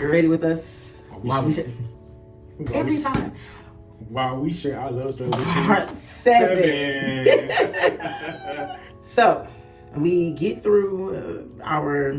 Get ready with us. Every time. While we share our love story with Part 7. So, we get through our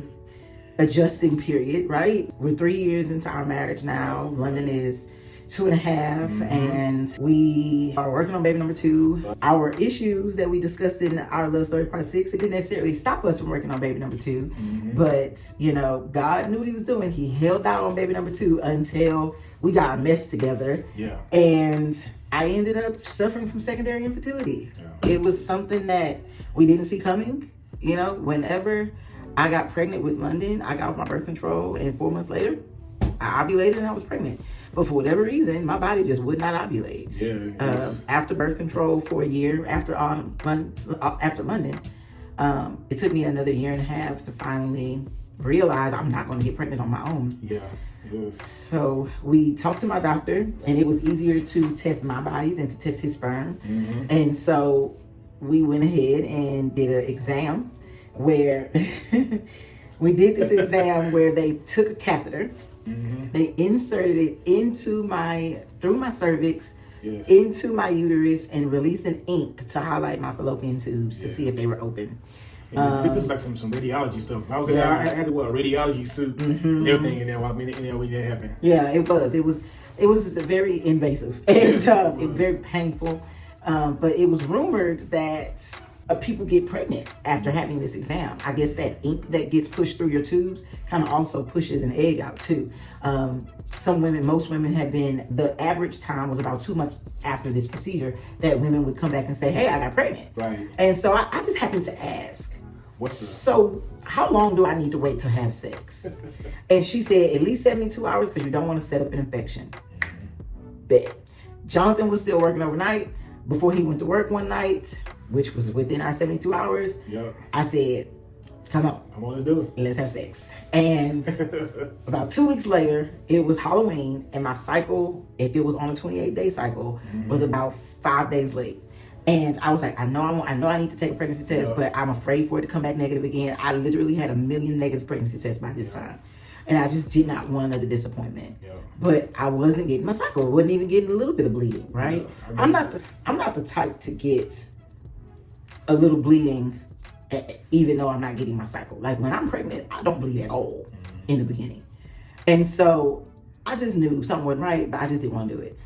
adjusting period, right? We're 3 years into our marriage now. London is 2.5, and we are working on baby number 2. Our issues that we discussed in our love story part 6, it didn't necessarily stop us from working on baby number 2, but you know, God knew what he was doing. He held out on baby number 2 until we got a mess together. And I ended up suffering from secondary infertility. It was something that we didn't see coming. You know, whenever I got pregnant with London, I got off my birth control, and 4 months later I ovulated and I was pregnant. But for whatever reason, my body just would not ovulate. After birth control for a year, after London, it took me another 1.5 years to finally realize I'm not going to get pregnant on my own. So we talked to my doctor, and it was easier to test my body than to test his sperm. And so we went ahead and did an exam where we did this exam where they took a catheter. They inserted it through my cervix, into my uterus, and released an ink to highlight my fallopian tubes to see if they were open. This was like some radiology stuff. I was like, I had to wear a radiology suit and everything in there when that happened. Yeah, it was very invasive and it was very painful. But it was rumored that people get pregnant after having this exam. I guess that ink that gets pushed through your tubes kind of also pushes an egg out too. Most women have been, the average time was about 2 months after this procedure that women would come back and say, hey, I got pregnant. And so I just happened to ask, so how long do I need to wait to have sex? And she said at least 72 hours because you don't want to set up an infection. But Jonathan was still working overnight. Before he went to work one night, which was within our 72 hours, I said, come on, let's do it. Let's have sex. And about 2 weeks later, it was Halloween, and my cycle, if it was on a 28-day cycle, was about 5 days late. And I was like, I know I need to take a pregnancy test, but I'm afraid for it to come back negative again. I literally had 1 million negative pregnancy tests by this time. And I just did not want another disappointment. But I wasn't getting my cycle. I wasn't even getting a little bit of bleeding, right? I'm not the type to get a little bleeding even though I'm not getting my cycle. Like when I'm pregnant, I don't bleed at all in the beginning. And so I just knew something wasn't right, but I just didn't want to do it.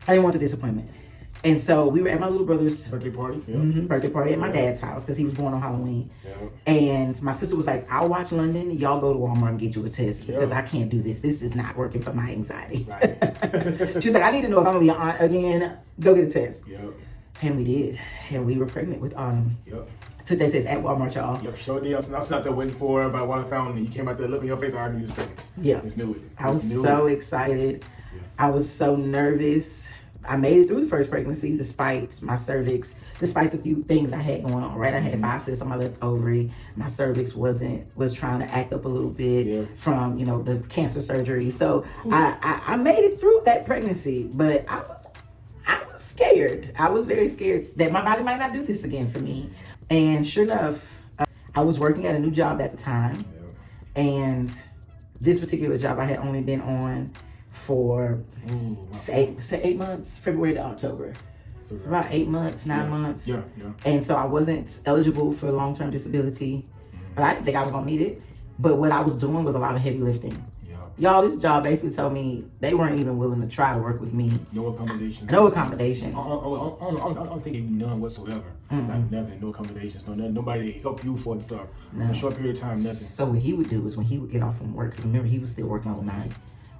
I didn't want the disappointment. And so we were at my little brother's birthday party. Birthday party at my dad's house because he was born on Halloween. And my sister was like, I'll watch London. Y'all go to Walmart and get you a test because I can't do this. This is not working for my anxiety. She was like, I need to know if I'm going to be an aunt again. Go get a test. And we did. And we were pregnant with Autumn. Took that test at Walmart, y'all. Sure did. I was out there waiting for her, but when I found you came out there, look in your face, I knew you was pregnant. Just knew it. I was so excited. I was so nervous. I made it through the first pregnancy despite my cervix, despite the few things I had going on, right? I had 5 cysts on my left ovary. My cervix was trying to act up a little bit from, the cancer surgery. So I made it through that pregnancy, but I was scared. I was very scared that my body might not do this again for me. And sure enough, I was working at a new job at the time. And this particular job I had only been on for 8 months, February to October. About 8 months, 9 months. And so I wasn't eligible for long-term disability, but I didn't think I was gonna need it. But what I was doing was a lot of heavy lifting. Y'all, this job basically told me they weren't even willing to try to work with me. No accommodations. No accommodations. I don't think even none whatsoever. Like nothing, no accommodations, nobody to help you for a short period of time, nothing. So what he would do is when he would get off from work, because remember he was still working overnight.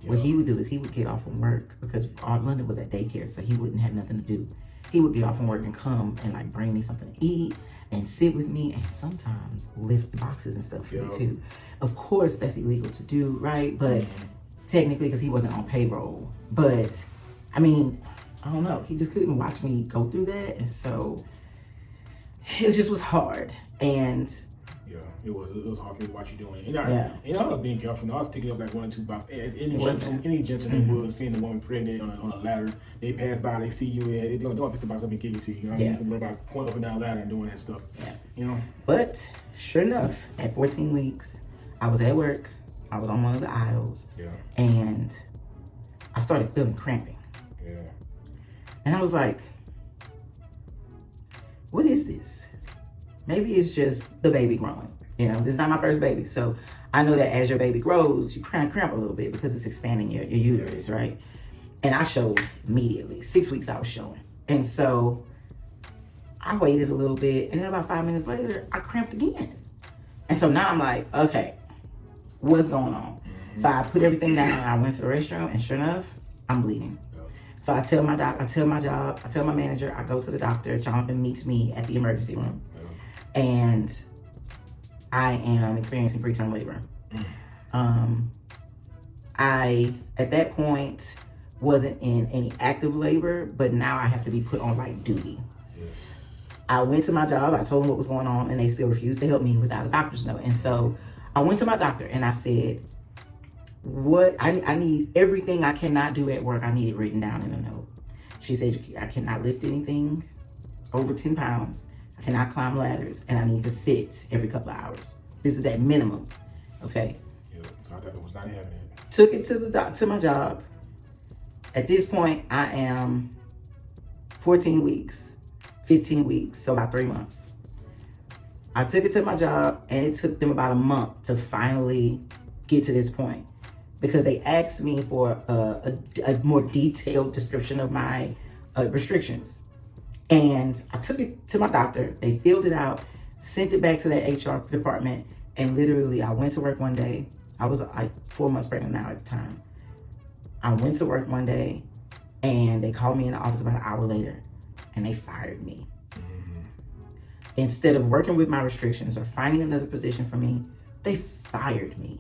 What he would do is he would get off from work because London was at daycare, so he wouldn't have nothing to do. He would get off from work and come and like bring me something to eat and sit with me and sometimes lift boxes and stuff for me too. Of course, that's illegal to do, right? But technically, because he wasn't on payroll. But I mean, I don't know. He just couldn't watch me go through that, and so it just was hard. And it was hard to watch you doing it. And I was being careful. I was picking up like 1 or 2 boxes. As any gentleman would, seeing the woman pregnant on a ladder, they pass by, they see you, and they don't pick the box up and give it to you. I mean, about point up and down the ladder and doing that stuff. But sure enough, at 14 weeks, I was at work. I was on one of the aisles. Yeah. And I started feeling cramping. Yeah. And I was like, what is this? Maybe it's just the baby growing. You know, this is not my first baby. So I know that as your baby grows, you cramp a little bit because it's expanding your uterus, right? And I showed immediately. 6 weeks I was showing. And so I waited a little bit. And then about 5 minutes later, I cramped again. And so now I'm like, okay, what's going on? So I put everything down and I went to the restroom, and sure enough, I'm bleeding. So I tell my manager, I go to the doctor. Jonathan meets me at the emergency room. And I am experiencing preterm labor. I, at that point, wasn't in any active labor, but now I have to be put on like duty. Yes. I went to my job, I told them what was going on, and they still refused to help me without a doctor's note. And so I went to my doctor and I said, I need everything I cannot do at work, I need it written down in a note. She said, I cannot lift anything over 10 pounds. I cannot climb ladders, and I need to sit every couple of hours. This is at minimum, okay? Yeah, so I was not having it. Took it to my job. At this point, I am 14 weeks, 15 weeks, so about 3 months. I took it to my job, and it took them about a month to finally get to this point, because they asked me for a more detailed description of my restrictions. And I took it to my doctor. They filled it out, sent it back to their HR department, and literally I went to work one day. I was like 4 months pregnant now at the time. I went to work one day, and they called me in the office about an hour later, and they fired me. Instead of working with my restrictions or finding another position for me, they fired me.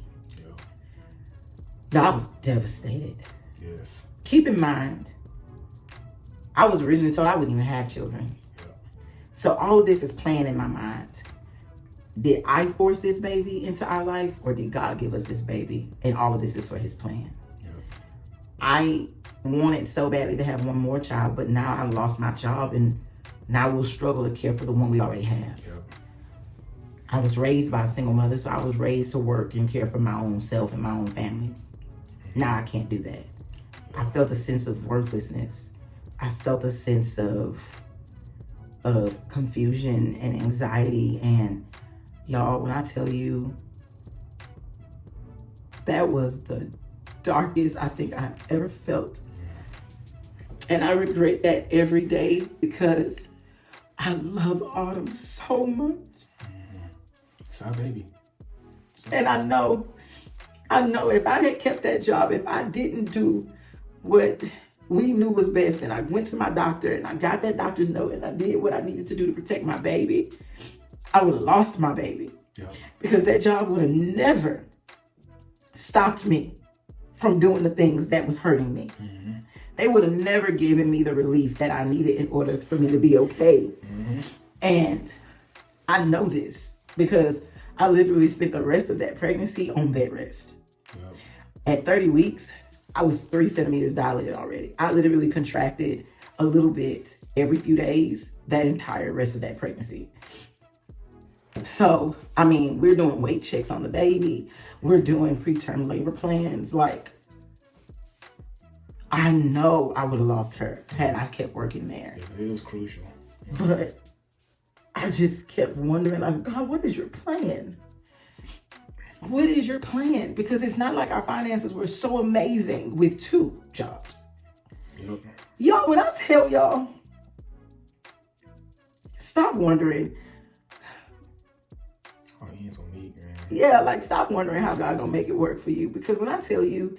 I was devastated. Yes. Keep in mind, I was originally told I wouldn't even have children. Yeah. So all of this is playing in my mind. Did I force this baby into our life, or did God give us this baby? And all of this is for his plan. Yeah. I wanted so badly to have one more child, but now I lost my job, and now we'll struggle to care for the one we already have. Yeah. I was raised by a single mother, so I was raised to work and care for my own self and my own family. Now I can't do that. I felt a sense of worthlessness. I felt a sense of confusion and anxiety. And y'all, when I tell you, that was the darkest I think I've ever felt. And I regret that every day, because I love Autumn so much. It's our baby. And I know if I had kept that job, if I didn't do what we knew was best, and I went to my doctor and I got that doctor's note and I did what I needed to do to protect my baby, I would have lost my baby. Yeah. Because that job would have never stopped me from doing the things that was hurting me. Mm-hmm. They would have never given me the relief that I needed in order for me to be okay. Mm-hmm. And I know this because I literally spent the rest of that pregnancy on bed rest. Yep. At 30 weeks, I was 3 centimeters dilated already. I literally contracted a little bit every few days that entire rest of that pregnancy. So, I mean, we're doing weight checks on the baby. We're doing preterm labor plans. Like, I know I would have lost her had I kept working there. Yeah, it was crucial. But I just kept wondering, like, God, what is your plan? What is your plan? Because it's not like our finances were so amazing with 2 jobs. Yep. Y'all, when I tell y'all, stop wondering. Oh, he ain't so meek, man. Yeah, like, stop wondering how God gonna make it work for you. Because when I tell you,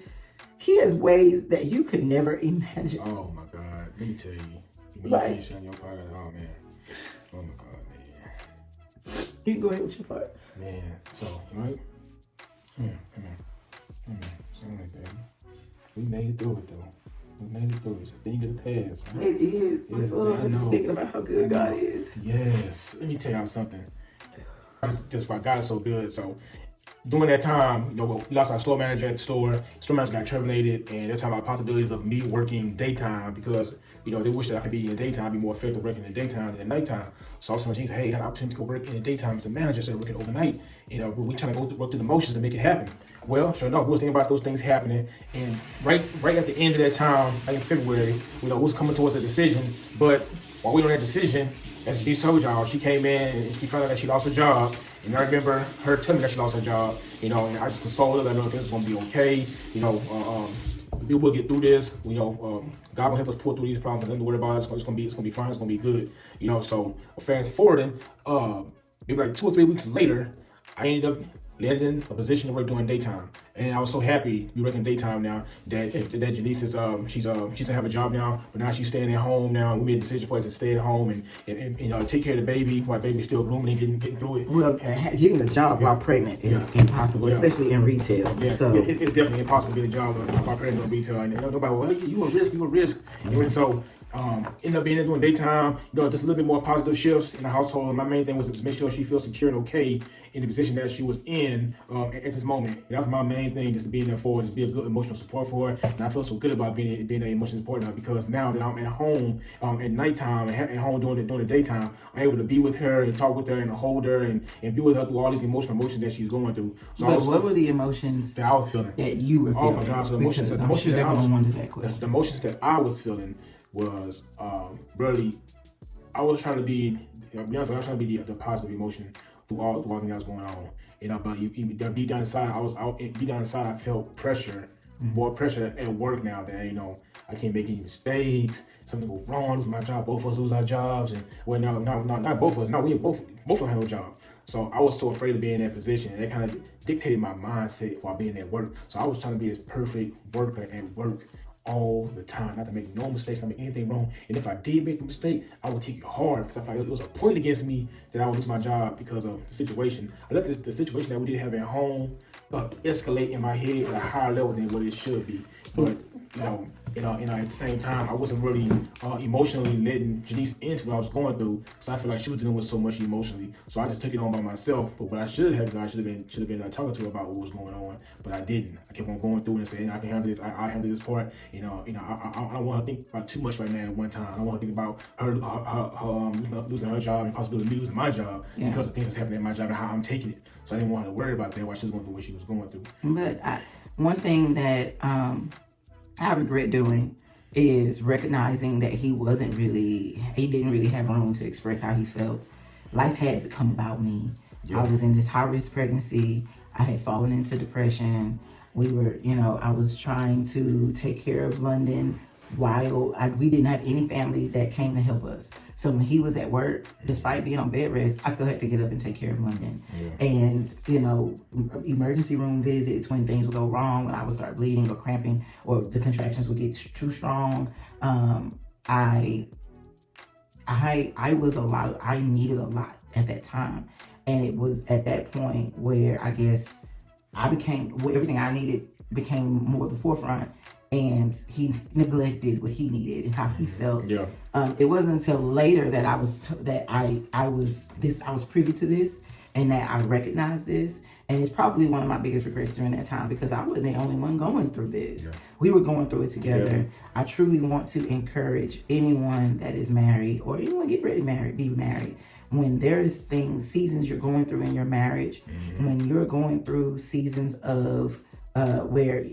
he has ways that you could never imagine. Oh my God, let me tell you. Right. Your part. Oh man. Oh my God, man. You can go ahead with your part. Man, so, right? Come on. Something like that. We made it through it, though. We made it through. It's a thing of the past. Right? It is. Yes, I'm just thinking about how good God is. Yes. Let me tell y'all something. Just why God is so good. So, during that time, we lost our store manager at the store. Store manager got terminated, and they're talking about possibilities of me working daytime because, they wish that I could be in the daytime, be more effective working in the daytime than the nighttime. So I was telling James, hey, I got an opportunity to go work in the daytime as the manager instead of working overnight. We're trying to work through the motions to make it happen. Well, sure enough, we was thinking about those things happening, and right at the end of that time, like in February, we was coming towards a decision. But while we were on that decision, as she told y'all, she came in and she found out that she lost her job. And I remember her telling me that she lost her job, and I just consoled her, let her know this is gonna be okay. We will get through this. God will help us pull through these problems. Nothing to worry about. It's gonna be fine. It's gonna be good. So fast forwarding, maybe like 2 or 3 weeks later, I ended up landing a position to work during daytime, and I was so happy to be working daytime now that Janice is she doesn't have a job now, but now she's staying at home now. We made a decision for her to stay at home and take care of the baby while the baby's still grooming and getting through it. Well, getting a job while pregnant is impossible, especially in retail. Yeah, so it's definitely impossible to get a job while pregnant in retail, and nobody, well, you a risk. And so ended up being there doing daytime, just a little bit more positive shifts in the household. And my main thing was to make sure she feels secure and okay in the position that she was in at this moment. And that's my main thing, just to be in there for her, just be a good emotional support for her. And I feel so good about being an emotional support now, because now that I'm at home at nighttime and at home during the daytime, I'm able to be with her and talk with her and hold her and be with her through all these emotions that she's going through. So what were the emotions that I was feeling? That you were feeling? Oh my gosh, the emotions that the emotions that I was feeling was really, I was trying to be, I was trying to be the positive emotion through all the things that was going on. But deep down inside, I felt pressure, more pressure at work now that I can't make any mistakes. Something go wrong, lose my job, both of us lose our jobs, and well, not both of us. No, we both of us had no job. So I was so afraid of being in that position, and that kind of dictated my mindset while being at work. So I was trying to be this perfect worker at work all the time, not to make no mistakes, not make anything wrong. And if I did make a mistake, I would take it hard, because I felt like it was a point against me that I would lose my job because of the situation. I let the situation that we did have at home escalate in my head at a higher level than what it should be. But at the same time, I wasn't really emotionally letting Janice into what I was going through, because I feel like she was dealing with so much emotionally. So I just took it on by myself. But what I should have done, I should have been talking to her about what was going on, but I didn't. I kept on going through and saying, I can handle this. I handle this part. I don't want to think about too much right now at one time. I don't want to think about her losing her job and possibly me losing my job because of things that's happening in my job and how I'm taking it. So I didn't want her to worry about that while she was going through what she was going through. But one thing that I regret doing is recognizing that he didn't really have room to express how he felt. Life had become about me. I was in this high-risk pregnancy. I had fallen into depression. We were, I was trying to take care of London while we didn't have any family that came to help us. So when he was at work, despite being on bed rest, I still had to get up and take care of London. Yeah. And, emergency room visits when things would go wrong, when I would start bleeding or cramping or the contractions would get too strong. I needed a lot at that time. And it was at that point where I guess everything I needed became more at the forefront, and he neglected what he needed and how he felt. Yeah. It wasn't until later that I was privy to this, and that I recognized this. And it's probably one of my biggest regrets during that time, because I wasn't the only one going through this. Yeah. We were going through it together. Yeah. I truly want to encourage anyone that is married, or anyone get ready to be married. When there is seasons you're going through in your marriage, when you're going through seasons of where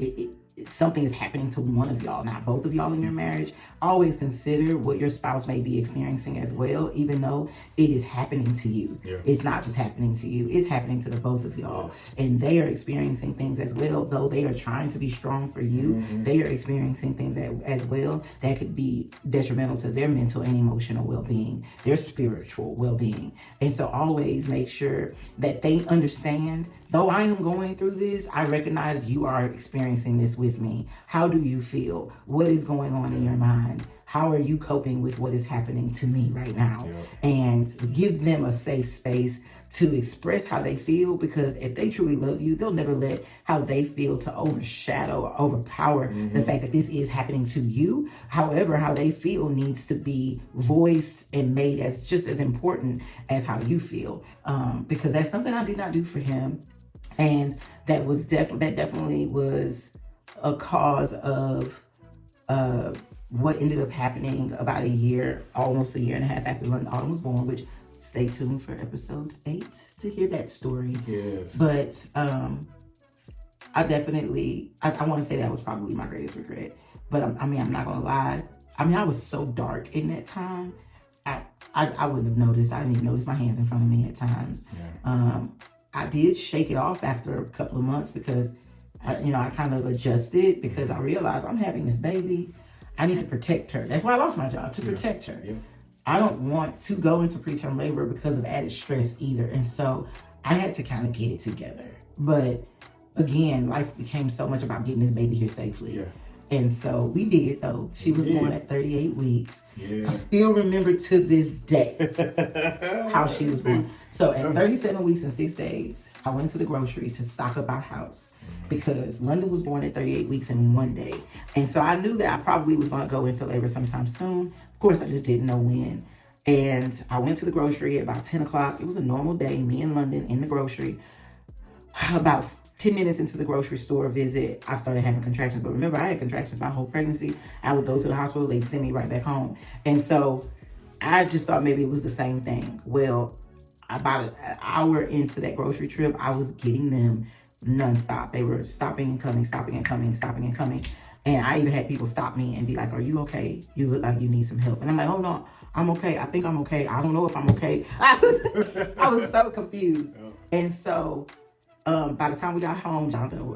something is happening to one of y'all, not both of y'all in your marriage, always consider what your spouse may be experiencing as well, even though it is happening to you. Yeah. It's not just happening to you, it's happening to the both of y'all. Yes. And they are experiencing things as well, though they are trying to be strong for you. They are experiencing things as well that could be detrimental to their mental and emotional well-being, their spiritual well-being. And so always make sure that they understand, though I am going through this, I recognize you are experiencing this with me. How do you feel? What is going on in your mind? How are you coping with what is happening to me right now? Yeah. And give them a safe space to express how they feel, because if they truly love you, they'll never let how they feel to overshadow or overpower the fact that this is happening to you. However, how they feel needs to be voiced and made as just as important as how you feel, because that's something I did not do for him. And that definitely was a cause of what ended up happening about almost a year and a half after London Autumn was born, which stay tuned for episode 8 to hear that story. Yes. But I definitely, I want to say that was probably my greatest regret. But I'm not going to lie. I was so dark in that time. I wouldn't have noticed. I didn't even notice my hands in front of me at times. Yeah. I did shake it off after a couple of months because, I kind of adjusted because I realized I'm having this baby. I need to protect her. That's why I lost my job, to protect her. Yeah. I don't want to go into preterm labor because of added stress either. And so I had to kind of get it together. But again, life became so much about getting this baby here safely. Yeah. And so we did, though. She was born at 38 weeks. Yeah. I still remember to this day how she was born. So at 37 weeks and 6 days, I went to the grocery to stock up our house because London was born at 38 weeks and 1 day. And so I knew that I probably was going to go into labor sometime soon. Of course, I just didn't know when. And I went to the grocery at about 10 o'clock. It was a normal day, me and London in the grocery. About 10 minutes into the grocery store visit, I started having contractions. But remember, I had contractions my whole pregnancy. I would go to the hospital, they'd send me right back home. And so I just thought maybe it was the same thing. Well, about an hour into that grocery trip, I was getting them nonstop. They were stopping and coming, stopping and coming, stopping and coming. And I even had people stop me and be like, "Are you okay? You look like you need some help." And I'm like, "Oh no, I'm okay. I think I'm okay. I don't know if I'm okay." I was so confused. And so by the time we got home, Jonathan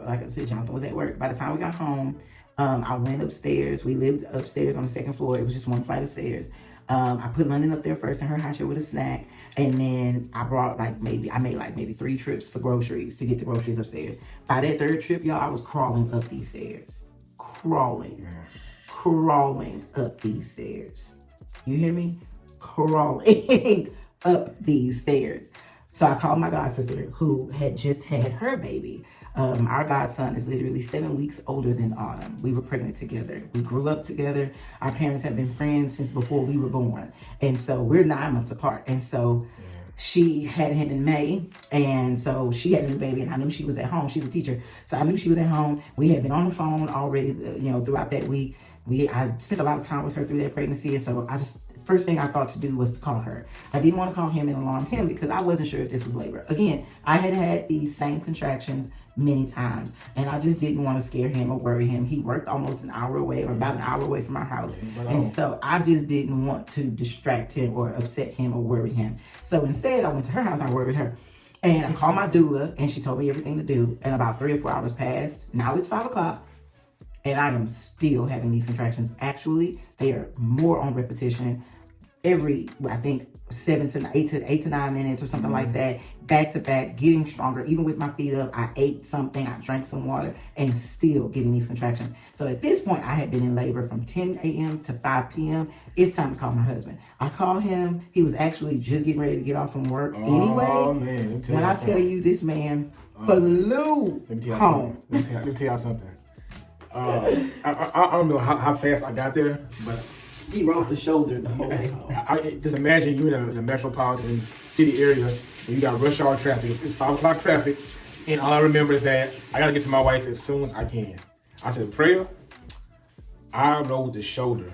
was at work. By the time we got home, I went upstairs. We lived upstairs on the second floor. It was just one flight of stairs. I put London up there first in her high chair with a snack. And then I brought I made maybe 3 trips for groceries to get the groceries upstairs. By that third trip, y'all, I was crawling up these stairs. Crawling up these stairs. You hear me? Crawling up these stairs. So I called my god sister who had just had her baby. Our godson is literally 7 weeks older than Autumn. We were pregnant together. We grew up together. Our parents have been friends since before we were born. And so we're 9 months apart. And so she had him in May. And so she had a new baby and I knew she was at home. She's a teacher. So I knew she was at home. We had been on the phone already, throughout that week. I spent a lot of time with her through that pregnancy. And so first thing I thought to do was to call her. I didn't want to call him and alarm him because I wasn't sure if this was labor. Again, I had these same contractions many times and I just didn't want to scare him or worry him. He worked almost an hour away or about an hour away from our house. And so I just didn't want to distract him or upset him or worry him. So instead I went to her house and I worried her. And I called my doula and she told me everything to do. And about 3 or 4 hours passed. Now it's 5 o'clock. And I am still having these contractions. Actually, they are more on repetition every, I think, 7 to 8 to 9 minutes or something like that, back to back, getting stronger. Even with my feet up, I ate something, I drank some water, and still getting these contractions. So at this point, I had been in labor from 10 a.m. to 5 p.m. It's time to call my husband. I called him. He was actually just getting ready to get off from work anyway. Man, when I tell you this man flew home. Let me tell y'all something. I don't know how fast I got there, but he rode the shoulder the whole way home. I just imagine you in a metropolitan city area and you got rush hour traffic. It's 5 o'clock traffic, and all I remember is that I gotta get to my wife as soon as I can. I said, "Prayer." I rode the shoulder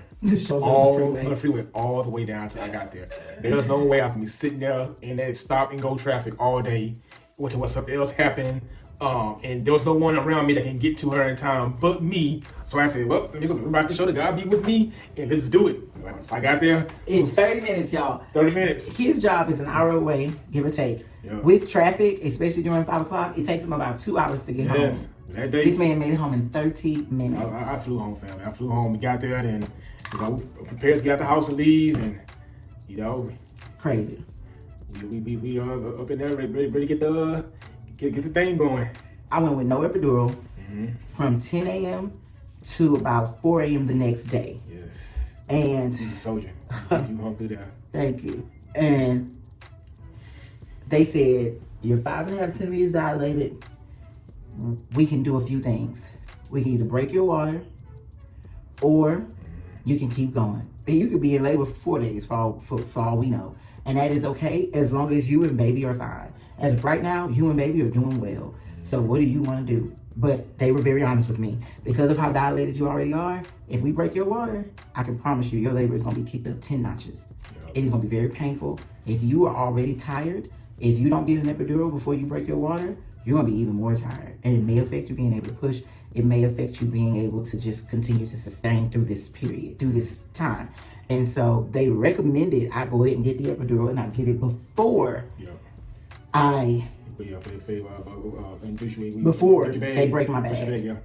all on the freeway all the way down till I got there. There was no way I was gonna be sitting there in that stop and go traffic all day. What something else happened. And there was no one around me that can get to her in time but me. So I said, well, let me go back to show that God be with me and let's do it. So I got there. In 30 minutes, y'all. 30 minutes. His job is an hour away, give or take. Yeah. With traffic, especially during 5 o'clock, it takes him about 2 hours to get home. That day. This man made it home in 30 minutes. I flew home, family. I flew home. We got there and, prepared to get out the house and leave and, Crazy. We up in there ready to get the thing going. I went with no epidural from 10 a.m. to about 4 a.m. the next day. Yes. And he's a soldier. You hung through there. Thank you. And they said, you're 5.5 centimeters dilated. We can do a few things. We can either break your water or you can keep going. And you could be in labor for 4 days for all we know. And that is okay as long as you and baby are fine. As of right now, you and baby are doing well. So what do you want to do? But they were very honest with me. Because of how dilated you already are, if we break your water, I can promise you your labor is going to be kicked up 10 notches. Yep. It is going to be very painful. If you are already tired, if you don't get an epidural before you break your water, you're going to be even more tired. And it may affect you being able to push. It may affect you being able to just continue to sustain through this period, through this time. And so they recommended I go ahead and get the epidural, and I get it before before they break my bag.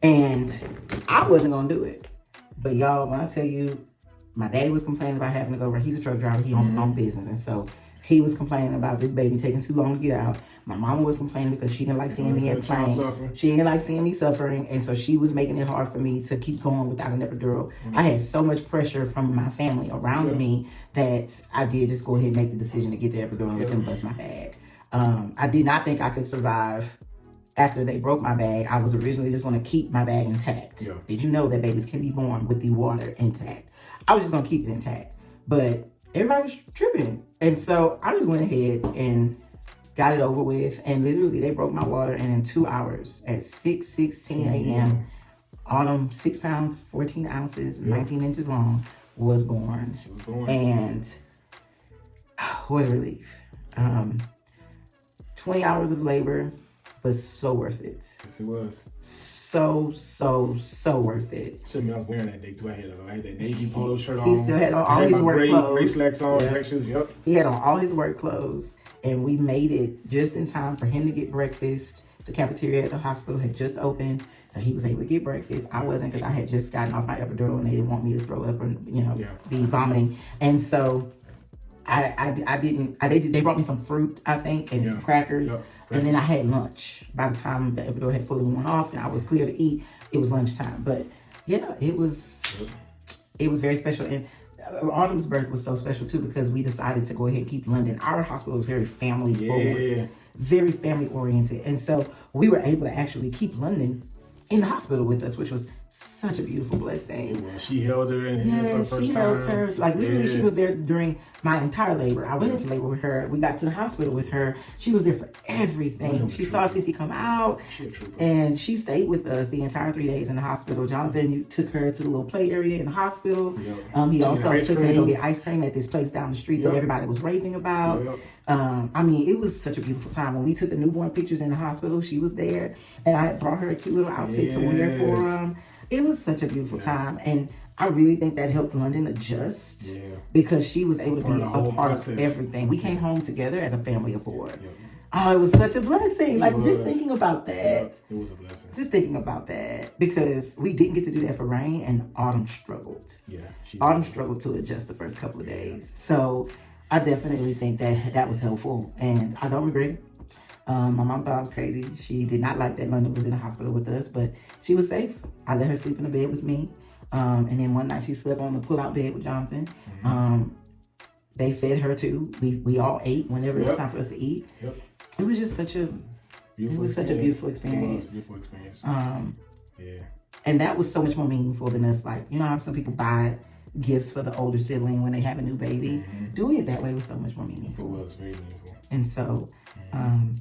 And I wasn't going to do it. But y'all, when I tell you, my daddy was complaining about having to go, he's a truck driver, he owns his own business. And so he was complaining about this baby taking too long to get out. My mama was complaining because she didn't like seeing me in pain. She didn't like seeing me suffering. And so she was making it hard for me to keep going without an epidural. I had so much pressure from my family around me that I did just go ahead and make the decision to get the epidural and let them bust my bag. I did not think I could survive after they broke my bag. I was originally just going to keep my bag intact. Yeah. Did you know that babies can be born with the water intact? I was just going to keep it intact. But everybody was tripping. And so I just went ahead and got it over with. And literally they broke my water. And in 2 hours at 6:16 a.m., Autumn, 6 pounds, 14 ounces, 19 inches long, was born. She was born. And what a relief. 20 hours of labor was so worth it. Yes, it was. So worth it. Shouldn't be I was wearing that day too. I had that navy polo shirt on. He still had on all his work clothes. Gray slacks on, black shoes, yep. He had on all his work clothes. And we made it just in time for him to get breakfast. The cafeteria at the hospital had just opened, so he was able to get breakfast. I wasn't, because I had just gotten off my epidural and they didn't want me to throw up or, be vomiting. And so they brought me some fruit, I think, and some crackers. Yep. And then I had lunch. By the time the epidural had fully worn off and I was clear to eat, it was lunchtime. But yeah, it was very special. And Autumn's birth was so special too, because we decided to go ahead and keep London. Our hospital is very family forward, very family oriented. And so we were able to actually keep London in the hospital with us, which was such a beautiful blessing. It was. She held her in for the first time. She held her. Like literally, she was there during my entire labor. I went into labor with her. We got to the hospital with her. She was there for everything. She saw Cece come out, and she stayed with us the entire 3 days in the hospital. Jonathan took her to the little play area in the hospital. Yep. He also took her to go get ice cream at this place down the street that everybody was raving about. Yep. It was such a beautiful time. When we took the newborn pictures in the hospital, she was there, and I brought her a cute little outfit to wear for them. It was such a beautiful time, and I really think that helped London adjust because she was able to be a part of everything. We came home together as a family of 4. Oh, it was such a blessing. Just thinking about that. It was a blessing. Just thinking about that, because we didn't get to do that for Rain, and Autumn struggled. Autumn struggled to adjust the first couple of days. So I definitely think that was helpful, and I don't regret it. My mom thought I was crazy. She did not like that London was in the hospital with us, but she was safe. I let her sleep in the bed with me. And then one night she slept on the pull-out bed with Jonathan. They fed her too. We all ate whenever it was time for us to eat. It was just such a beautiful experience. And that was so much more meaningful than us. Like, how some people buy gifts for the older sibling when they have a new baby. Doing it that way was so much more meaningful. It was very meaningful. And so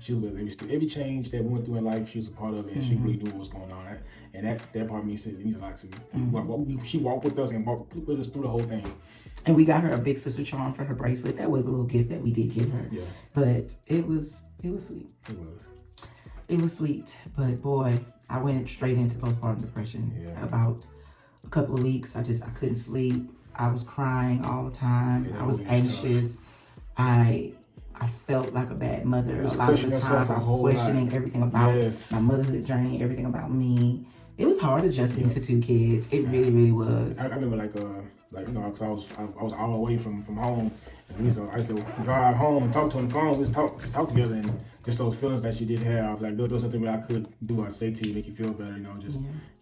she was every change that we went through in life, she was a part of it, and she really knew what was going on. And that part of me said it means a lot to me. She walked with us and walked with us through the whole thing. And we got her a big sister charm for her bracelet. That was a little gift that we did give her. But it was sweet. It was sweet. But boy, I went straight into postpartum depression. About a couple of weeks. I couldn't sleep. I was crying all the time. I was anxious. I felt like a bad mother. A lot of the times I was questioning everything about my motherhood journey, everything about me. It was hard adjusting to 2 kids. It really, really was. I remember because I was all the way from home, and I used to drive home and talk to her on the phone. We just talk together, and just those feelings that she did have, like those are something that I could do or say to you, make you feel better, just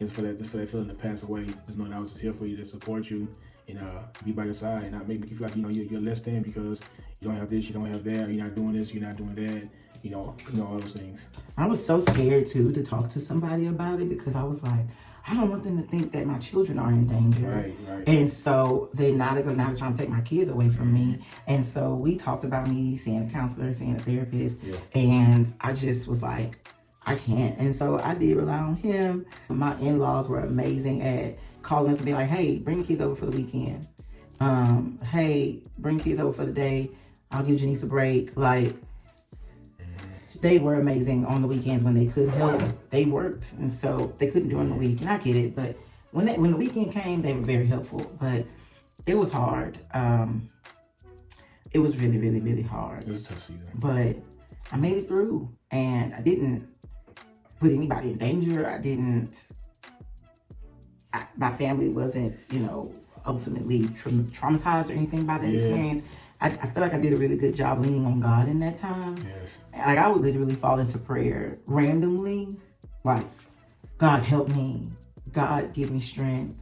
for that feeling to pass away. Just knowing I was just here for you, to support you, and be by your side, and not make you feel like you're less than because you don't have this, you don't have that, you're not doing this, you're not doing that. All those things. I was so scared too to talk to somebody about it, because I was like, I don't want them to think that my children are in danger. Right. And so they're now trying to take my kids away from me. And so we talked about me seeing a counselor, seeing a therapist. And I just was like, I can't. And so I did rely on him. My in-laws were amazing at calling us and being like, hey, bring the kids over for the weekend. Hey, bring kids over for the day. I'll give Janice a break. Like, they were amazing on the weekends when they could help. They worked, and so they couldn't do it on the week. And I get it, but when the weekend came, they were very helpful. But it was hard. It was really, really, really hard. It was a tough season. But I made it through, and I didn't put anybody in danger. My family wasn't, ultimately traumatized or anything by that experience. I feel like I did a really good job leaning on God in that time. Yes. Like, I would literally fall into prayer randomly. Like, God help me. God give me strength.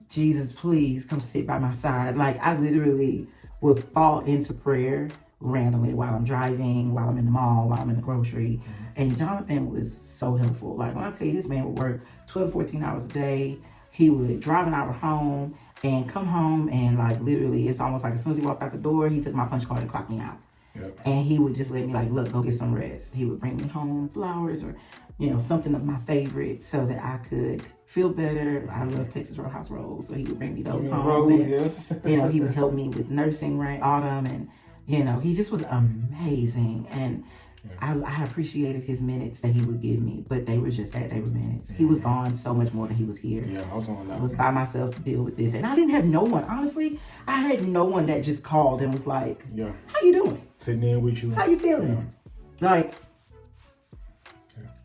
Jesus, please come sit by my side. Like, I literally would fall into prayer randomly while I'm driving, while I'm in the mall, while I'm in the grocery. And Jonathan was so helpful. Like, when I tell you, this man would work 12, 14 hours a day. He would drive an hour home and come home, and like literally it's almost like as soon as he walked out the door, he took my punch card and clocked me out. Yep. And he would just let me, like, look, go get some rest. He would bring me home flowers or something of my favorite so that I could feel better. I love Texas Roadhouse rolls, so he would bring me those home. And, he would help me with nursing Autumn, and he just was amazing. And I appreciated his minutes that he would give me, but they were just that. They were minutes. He was gone so much more than he was here. Yeah, I was on that. I was by myself to deal with this. And I didn't have no one. Honestly, I had no one that just called and was like, how you doing? Sitting there with you. How you feeling? Like,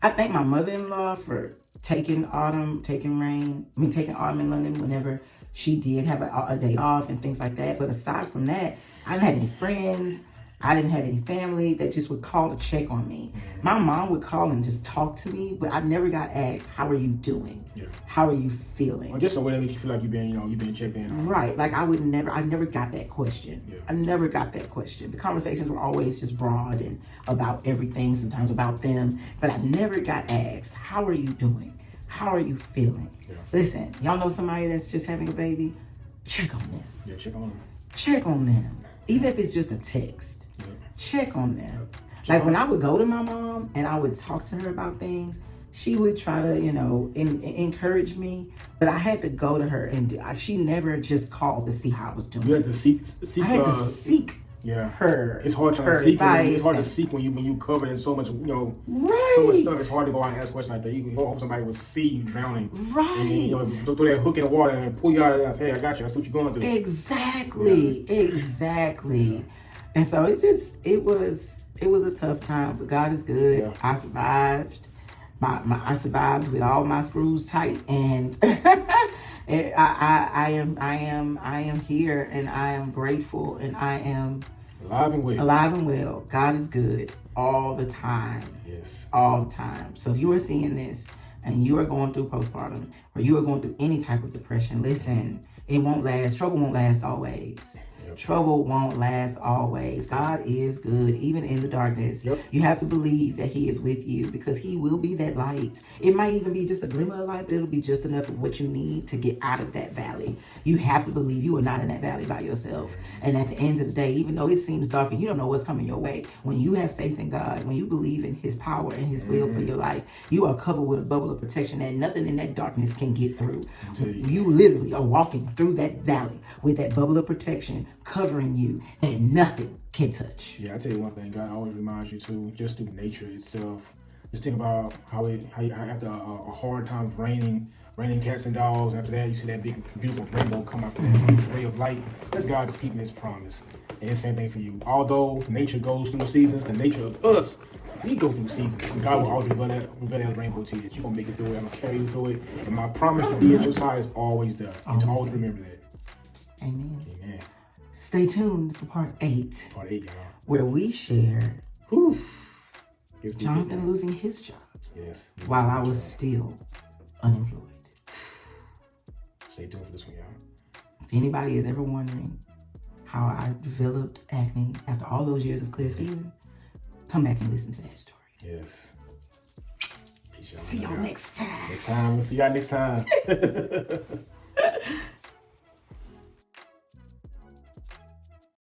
I thank my mother-in-law for taking Autumn in London whenever she did have a day off and things like that. But aside from that, I didn't have any friends. I didn't have any family that just would call to check on me. My mom would call and just talk to me, but I never got asked, how are you doing? How are you feeling? Or just a way that makes you feel like you've been checked in. Right. Like, I never got that question. I never got that question. The conversations were always just broad and about everything, sometimes about them, but I never got asked, how are you doing? How are you feeling? Listen, y'all know somebody that's just having a baby? Check on them. Yeah, check on them. Check on them. Even if it's just a text. Check on them. Like, when I would go to my mom and I would talk to her about things, she would try to, encourage me, but I had to go to her, and she never just called to see how I was doing. You had to seek. I had to seek her. It's hard to seek. It's hard to seek when you covered in so much, so much stuff. It's hard to go out and ask questions like that. You can hope somebody will see you drowning, right? And throw that hook in the water and pull you out of there and say, "Hey, I got you. I see what you're going through." Exactly. And so it was a tough time, but God is good. Yeah. I survived. I survived with all my screws tight, and I am here, and I am grateful, and I am alive and well. God is good all the time. Yes. All the time. So if you are seeing this and you are going through postpartum, or you are going through any type of depression, listen, it won't last. Trouble won't last always. Trouble won't last always. God is good, even in the darkness. You have to believe that He is with you, because He will be that light. It might even be just a glimmer of light, but it'll be just enough of what you need to get out of that valley. You have to believe you are not in that valley by yourself. And at the end of the day, even though it seems dark and you don't know what's coming your way, when you have faith in God, when you believe in His power and His will for your life, you are covered with a bubble of protection that nothing in that darkness can get through. You literally are walking through that valley with that bubble of protection covering you that nothing can touch. Yeah, I tell you one thing, God always reminds you too, just through nature itself. Just think about how after a hard time raining cats and dogs, after that you see that big beautiful rainbow come after that huge ray of light. That's God just keeping His promise. And it's the same thing for you. Although nature goes through seasons, the nature of us, we go through seasons. God will always reveal that rainbow to you, that you're going to make it through it. I'm going to carry you through it. And my promise to be at your side is always there. And to always remember that. Amen. Stay tuned for part 8. Part 8, y'all. Where we share Jonathan losing his job. Yes. While I was still unemployed. Stay tuned for this one, y'all. If anybody is ever wondering how I developed acne after all those years of clear skin, come back and listen to that story. Yes. Peace, y'all. See y'all next time. We'll see y'all next time.